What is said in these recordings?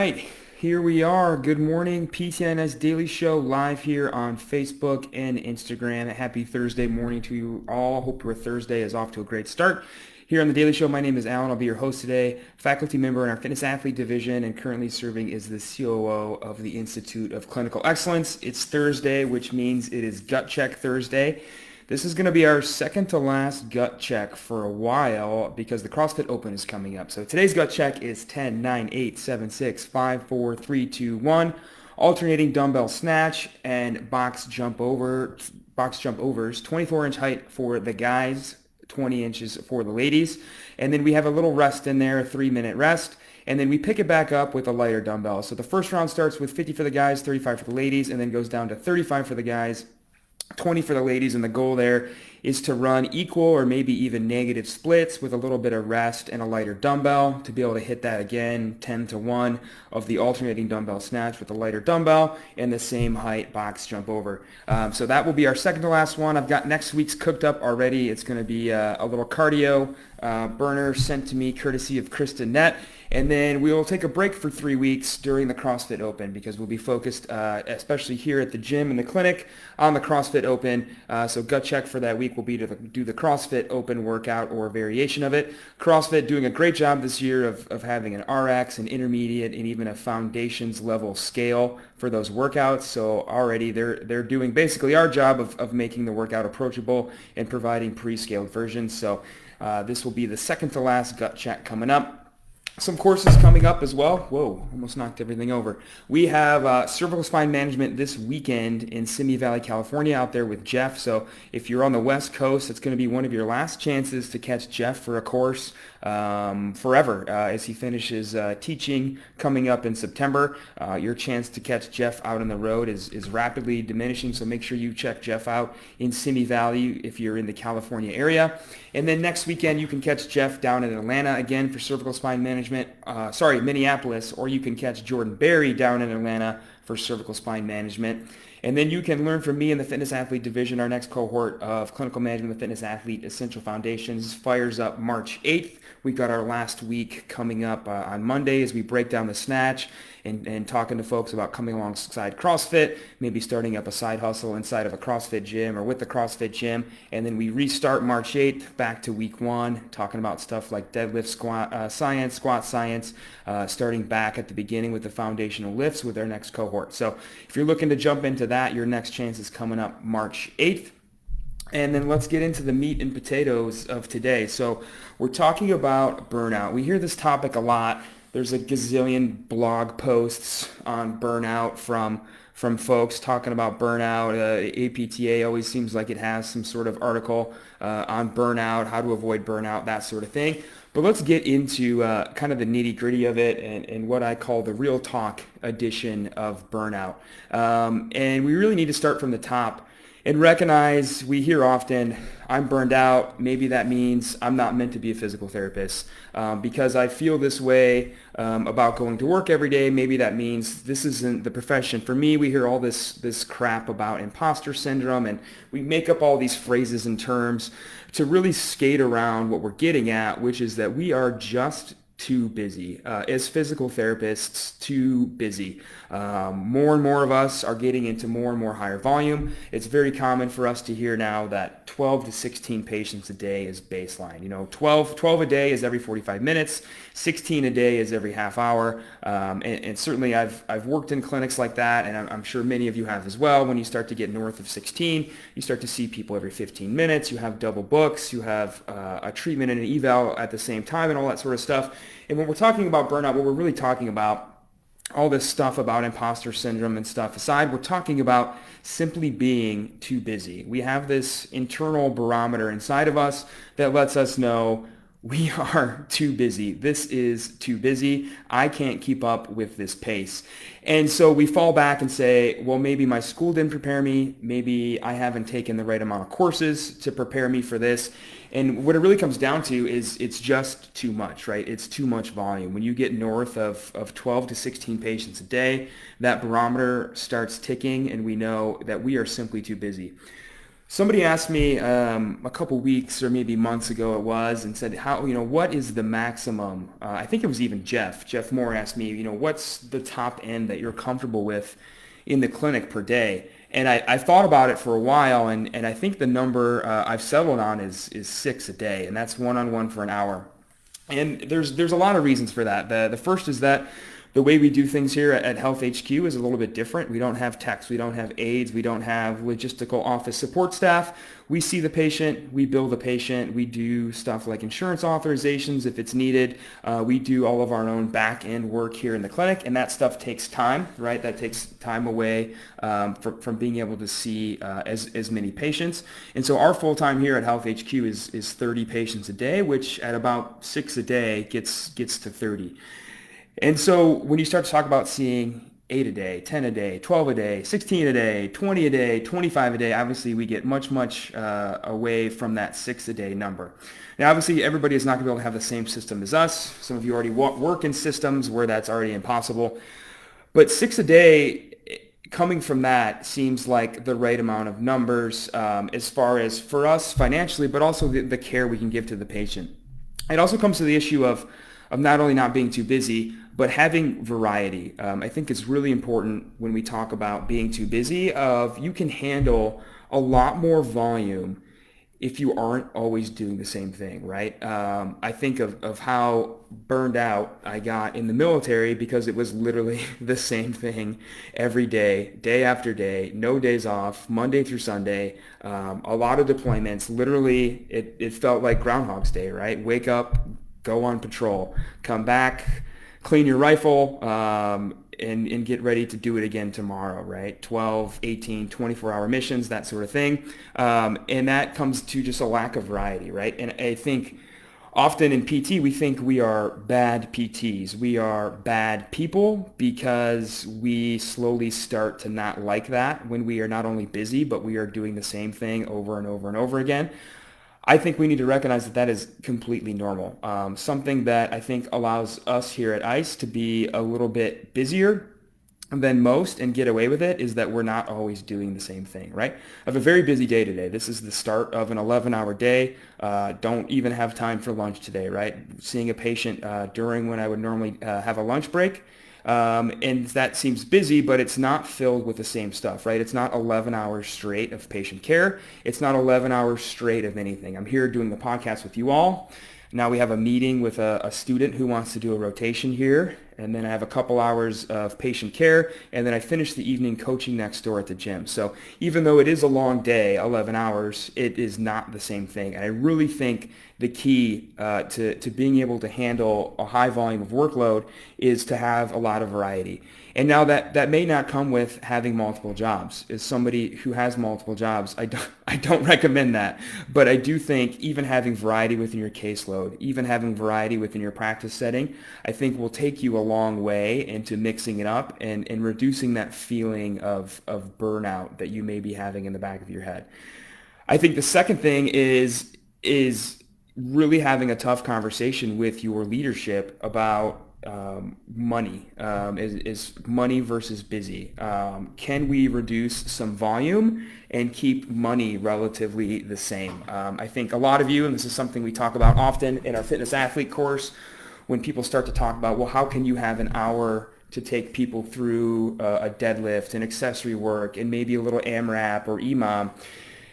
right, here we are. Good morning, PTNS Daily Show live here on Facebook and Instagram. Happy Thursday morning to you all. Hope your Thursday is off to a great start. Here on the Daily Show, my name is Alan. I'll be your host today, faculty member in our fitness athlete division and currently serving as the COO of the Institute of Clinical Excellence. It's Thursday, which means it is Gut Check Thursday. This is going to be our second to last gut check for a while because the CrossFit Open is coming up. So today's gut check is 10, 9, 8, 7, 6, 5, 4, 3, 2, 1. Alternating dumbbell snatch and box jump overs, 24-inch height for the guys, 20 inches for the ladies. And then we have a little rest in there, a 3-minute rest. And then we pick it back up with a lighter dumbbell. So the first round starts with 50 for the guys, 35 for the ladies, and then goes down to 35 for the guys, 20 for the ladies, and the goal there is to run equal or maybe even negative splits with a little bit of rest and a lighter dumbbell to be able to hit that again 10 to 1 of the alternating dumbbell snatch with a lighter dumbbell and the same height box jump over. So that will be our second to last one. I've got next week's cooked up already. It's going to be a little cardio burner sent to me courtesy of Krista Nett. And then we will take a break for 3 weeks during the CrossFit Open because we'll be focused, especially here at the gym and the clinic, on the CrossFit Open. So gut check for that week will be to do the CrossFit Open workout or a variation of it. CrossFit doing a great job this year of having an RX, an intermediate, and even a foundations level scale for those workouts. So already they're doing basically our job of making the workout approachable and providing pre-scaled versions. So this will be the second to last gut check coming up. Some courses coming up as well. Whoa, almost knocked everything over. We have cervical spine management this weekend in Simi Valley, California, out there with Jeff. So if you're on the West Coast, it's going to be one of your last chances to catch Jeff for a course forever as he finishes teaching coming up in September. Your chance to catch Jeff out on the road is rapidly diminishing, so make sure you check Jeff out in Simi Valley if you're in the California area. And then next weekend, you can catch Jeff down in Atlanta again for cervical spine management. Minneapolis, or you can catch Jordan Berry down in Atlanta for cervical spine management. And then you can learn from me in the fitness athlete division. Our next cohort of clinical management of fitness athlete essential foundations fires up March 8th. We've got our last week coming up on Monday as we break down the snatch and talking to folks about coming alongside CrossFit, maybe starting up a side hustle inside of a CrossFit gym or with the CrossFit gym. And then we restart March 8th back to week 1, talking about stuff like deadlift squat science, starting back at the beginning with the foundational lifts with our next cohort. So if you're looking to jump into that, your next chance is coming up March 8th. And then let's get into the meat and potatoes of today. So we're talking about burnout. We hear this topic a lot. There's a gazillion blog posts on burnout from folks talking about burnout. APTA always seems like it has some sort of article on burnout, how to avoid burnout, that sort of thing. But let's get into kind of the nitty-gritty of it and what I call the real talk edition of burnout. And we really need to start from the top and recognize, we hear often, I'm burned out. Maybe that means I'm not meant to be a physical therapist because I feel this way about going to work every day. Maybe that means this isn't the profession for me. We hear all this crap about imposter syndrome, and we make up all these phrases and terms to really skate around what we're getting at, which is that we are just too busy. As physical therapists, too busy. More and more of us are getting into more and more higher volume. It's very common for us to hear now that 12 to 16 patients a day is baseline. 12 a day is every 45 minutes, 16 a day is every half hour. And certainly I've worked in clinics like that, and I'm sure many of you have as well. When you start to get north of 16, you start to see people every 15 minutes. You have double books. You have a treatment and an eval at the same time and all that sort of stuff. And when we're talking about burnout, what we're really talking about, all this stuff about imposter syndrome and stuff aside, we're talking about simply being too busy. We have this internal barometer inside of us that lets us know we are too busy. This is too busy. I can't keep up with this pace. And so we fall back and say, well, maybe my school didn't prepare me. Maybe I haven't taken the right amount of courses to prepare me for this. And what it really comes down to is it's just too much, right? It's too much volume. When you get north of 12 to 16 patients a day, that barometer starts ticking and we know that we are simply too busy. Somebody asked me a couple weeks or maybe months ago it was, and said, how, what is the maximum? I think it was even Jeff. Jeff Moore asked me, what's the top end that you're comfortable with in the clinic per day? And I thought about it for a while, and I think the number I've settled on is 6 a day, and that's one-on-one for an hour. And there's a lot of reasons for that. The first is that the way we do things here at Health HQ is a little bit different. We don't have techs, we don't have aides, we don't have logistical office support staff. We see the patient, we bill the patient, we do stuff like insurance authorizations if it's needed. We do all of our own back end work here in the clinic, and that stuff takes time, right? That takes time away from being able to see as many patients. And so our full time here at Health HQ is 30 patients a day, which at about 6 a day gets to 30. And so when you start to talk about seeing 8 a day, 10 a day, 12 a day, 16 a day, 20 a day, 25 a day, obviously we get much away from that 6 a day number. Now, obviously everybody is not going to be able to have the same system as us. Some of you already work in systems where that's already impossible. But 6 a day, coming from that seems like the right amount of numbers as far as for us financially, but also the care we can give to the patient. It also comes to the issue of not only not being too busy, but having variety. I think it's really important when we talk about being too busy of you can handle a lot more volume if you aren't always doing the same thing, right? I think of how burned out I got in the military because it was literally the same thing every day, day after day, no days off, Monday through Sunday, a lot of deployments. Literally, it felt like Groundhog's Day, right? Wake up, go on patrol, come back, clean your rifle, and get ready to do it again tomorrow, right? 12, 18, 24-hour missions, that sort of thing. And that comes to just a lack of variety, right? And I think often in PT, we think we are bad PTs. We are bad people because we slowly start to not like that when we are not only busy, but we are doing the same thing over and over and over again. I think we need to recognize that that is completely normal. Something that I think allows us here at ICE to be a little bit busier than most and get away with it is that we're not always doing the same thing, right? I have a very busy day today. This is the start of an 11-hour day. Don't even have time for lunch today, right? Seeing a patient during when I would normally have a lunch break. And that seems busy, but it's not filled with the same stuff, right? It's not 11 hours straight of patient care. It's not 11 hours straight of anything. I'm here doing the podcast with you all. Now we have a meeting with a student who wants to do a rotation here. And then I have a couple hours of patient care. And then I finish the evening coaching next door at the gym. So even though it is a long day, 11 hours, it is not the same thing. And I really think the key to being able to handle a high volume of workload is to have a lot of variety. And now that may not come with having multiple jobs. As somebody who has multiple jobs, I don't recommend that. But I do think even having variety within your caseload, even having variety within your practice setting, I think will take you a long way into mixing it up and reducing that feeling of burnout that you may be having in the back of your head. I think the second thing is really having a tough conversation with your leadership about money. Is money versus busy. Can we reduce some volume and keep money relatively the same? I think a lot of you, and this is something we talk about often in our fitness athlete course, when people start to talk about, well, how can you have an hour to take people through a deadlift and accessory work and maybe a little AMRAP or EMOM?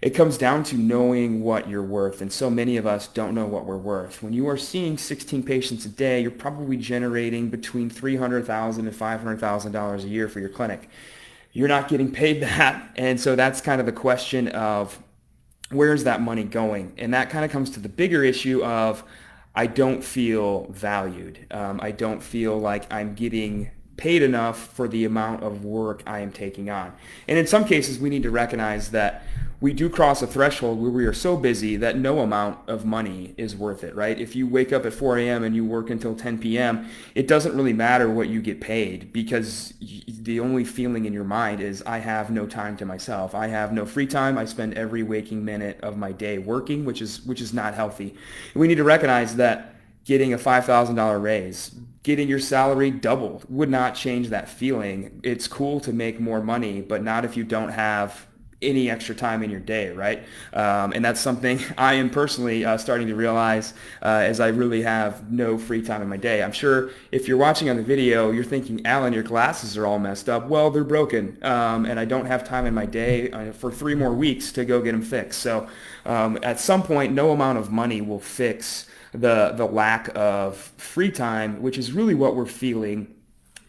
It comes down to knowing what you're worth, and so many of us don't know what we're worth. When you are seeing 16 patients a day, you're probably generating between $300,000 and $500,000 a year for your clinic. You're not getting paid that, and so that's kind of the question of where's that money going? And that kind of comes to the bigger issue of I don't feel valued. I don't feel like I'm getting paid enough for the amount of work I am taking on. And in some cases, we need to recognize that we do cross a threshold where we are so busy that no amount of money is worth it, right? If you wake up at 4 a.m. and you work until 10 p.m., it doesn't really matter what you get paid because the only feeling in your mind is I have no time to myself. I have no free time. I spend every waking minute of my day working, which is not healthy. And we need to recognize that getting a $5,000 raise, getting your salary doubled would not change that feeling. It's cool to make more money, but not if you don't have any extra time in your day, right? And that's something I am personally starting to realize as I really have no free time in my day. I'm sure if you're watching on the video, you're thinking, Alan, your glasses are all messed up. Well, they're broken, and I don't have time in my day for 3 more weeks to go get them fixed. So at some point, no amount of money will fix the lack of free time, which is really what we're feeling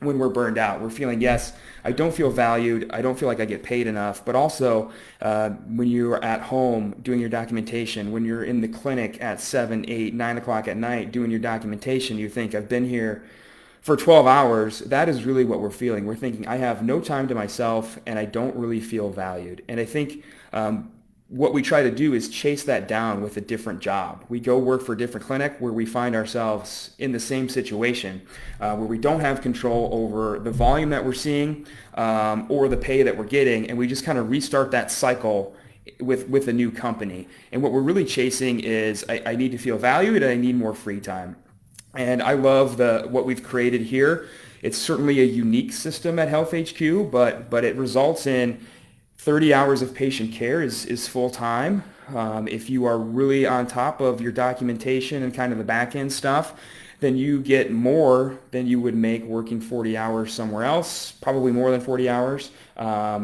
when we're burned out. We're feeling, yes, I don't feel valued. I don't feel like I get paid enough. But also, when you're at home doing your documentation, when you're in the clinic at 7, 8, 9 o'clock at night doing your documentation, you think, I've been here for 12 hours. That is really what we're feeling. We're thinking, I have no time to myself and I don't really feel valued. And I think what we try to do is chase that down with a different job. We go work for a different clinic where we find ourselves in the same situation, where we don't have control over the volume that we're seeing or the pay that we're getting, and we just kind of restart that cycle with a new company. And what we're really chasing is I need to feel valued and I need more free time. And I love what we've created here. It's certainly a unique system at Health HQ, but it results in 30 hours of patient care is full time. If you are really on top of your documentation and kind of the back end stuff, then you get more than you would make working 40 hours somewhere else, probably more than 40 hours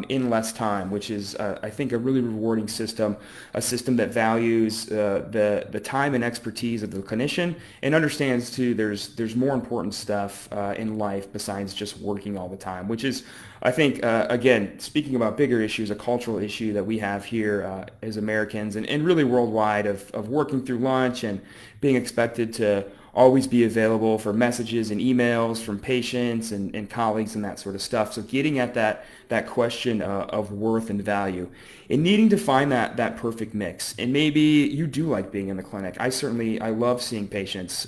in less time, which is, I think, a really rewarding system, a system that values the time and expertise of the clinician and understands, too, there's more important stuff in life besides just working all the time, which is, I think, again, speaking about bigger issues, a cultural issue that we have here as Americans and really worldwide of working through lunch and being expected to always be available for messages and emails from patients and colleagues and that sort of stuff. So getting at that question of worth and value and needing to find that perfect mix. And maybe you do like being in the clinic. I love seeing patients.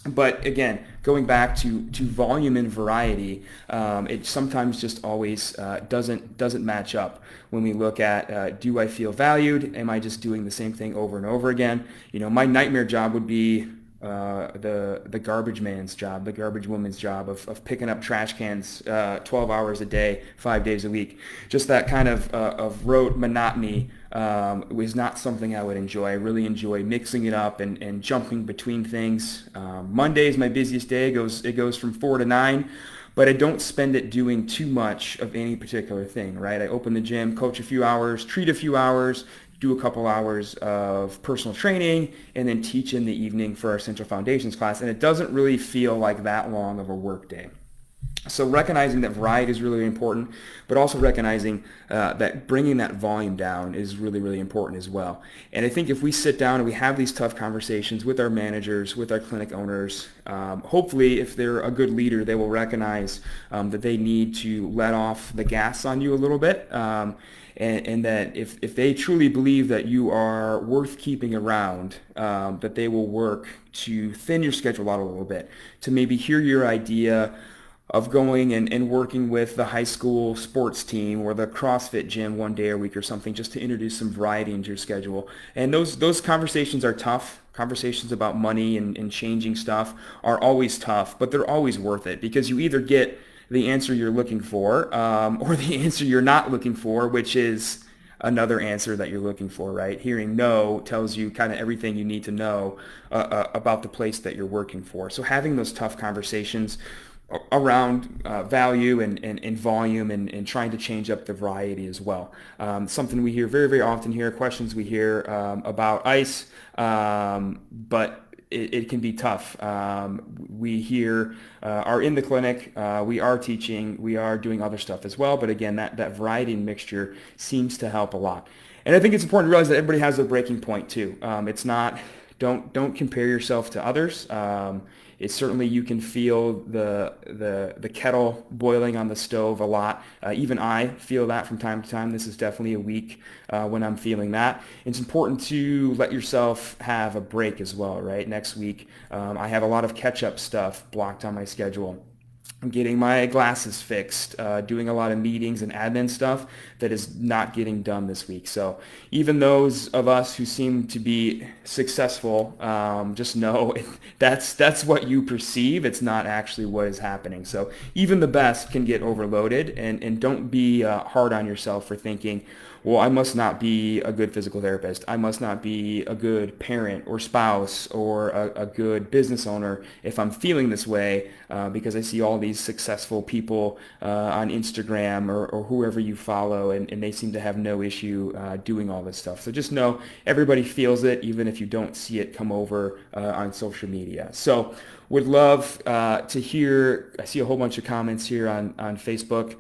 But again, going back to volume and variety, it sometimes just always doesn't match up when we look at do I feel valued? Am I just doing the same thing over and over again? My nightmare job would be the garbage man's job, the garbage woman's job of picking up trash cans 12 hours a day, 5 days a week. Just that kind of rote monotony was not something I would enjoy. I really enjoy mixing it up and jumping between things. Monday is my busiest day. It goes from 4 to 9. But I don't spend it doing too much of any particular thing, right? I open the gym, coach a few hours, treat a few hours, do a couple hours of personal training, and then teach in the evening for our Essential Foundations class. And it doesn't really feel like that long of a work day. So recognizing that variety is really important, but also recognizing that bringing that volume down is really, really important as well. And I think if we sit down and we have these tough conversations with our managers, with our clinic owners, hopefully if they're a good leader, they will recognize that they need to let off the gas on you a little bit. And that if they truly believe that you are worth keeping around, that they will work to thin your schedule out a little bit, to maybe hear your idea of going and working with the high school sports team or the CrossFit gym one day a week or something, just to introduce some variety into your schedule. And those conversations are tough. Conversations about money and changing stuff are always tough, but they're always worth it because you either get the answer you're looking for or the answer you're not looking for, which is another answer that you're looking for, right? Hearing no tells you kind of everything you need to know about the place that you're working for. So having those tough conversations around value and volume and trying to change up the variety as well. Something we hear very, very often here, questions we hear about ICE, but it can be tough. We here are in the clinic, we are teaching, we are doing other stuff as well, but again, that variety and mixture seems to help a lot. And I think it's important to realize that everybody has a breaking point too. It's not, don't compare yourself to others. It's certainly, you can feel the kettle boiling on the stove a lot. Even I feel that from time to time. This is definitely a week when I'm feeling that. It's important to let yourself have a break as well, right? Next week, I have a lot of catch-up stuff blocked on my schedule. I'm getting my glasses fixed, doing a lot of meetings and admin stuff that is not getting done this week. So even those of us who seem to be successful, just know that's what you perceive. It's not actually what is happening. So even the best can get overloaded, and don't be hard on yourself for thinking, well, I must not be a good physical therapist. I must not be a good parent or spouse or a good business owner if I'm feeling this way, because I see all these successful people on Instagram or whoever you follow, and they seem to have no issue doing all this stuff. So just know everybody feels it, even if you don't see it come over on social media. So would love to hear, I see a whole bunch of comments here on Facebook.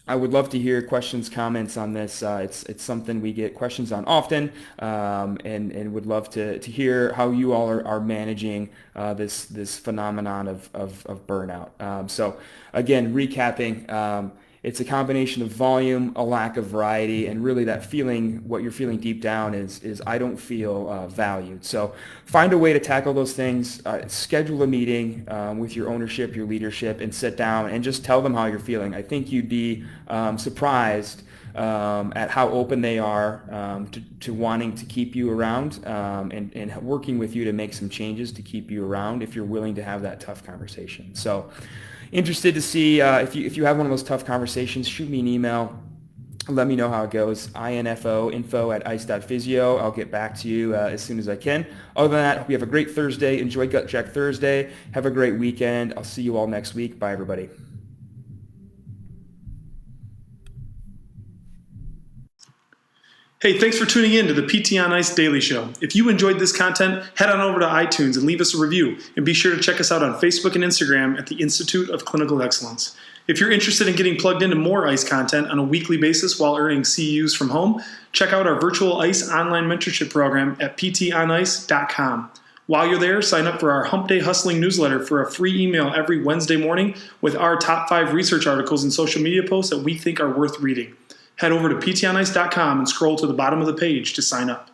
I would love to hear questions, comments on this. It's something we get questions on often, and would love to hear how you all are managing this phenomenon of burnout. So again, recapping, it's a combination of volume, a lack of variety, and really that feeling, what you're feeling deep down is I don't feel valued. So find a way to tackle those things. Schedule a meeting with your ownership, your leadership, and sit down and just tell them how you're feeling. I think you'd be surprised at how open they are to wanting to keep you around, and working with you to make some changes to keep you around if you're willing to have that tough conversation. So interested to see if you have one of those tough conversations, shoot me an email. Let me know how it goes. info@ice.physio. I'll get back to you as soon as I can. Other than that, hope you have a great Thursday. Enjoy Gut Check Thursday. Have a great weekend. I'll see you all next week. Bye, everybody. Hey, thanks for tuning in to the PT on Ice Daily Show. If you enjoyed this content, head on over to iTunes and leave us a review. And be sure to check us out on Facebook and Instagram at the Institute of Clinical Excellence. If you're interested in getting plugged into more ICE content on a weekly basis while earning CEUs from home, check out our virtual ICE online mentorship program at ptonice.com. While you're there, sign up for our Hump Day Hustling newsletter for a free email every Wednesday morning with our top 5 research articles and social media posts that we think are worth reading. Head over to ptonice.com and scroll to the bottom of the page to sign up.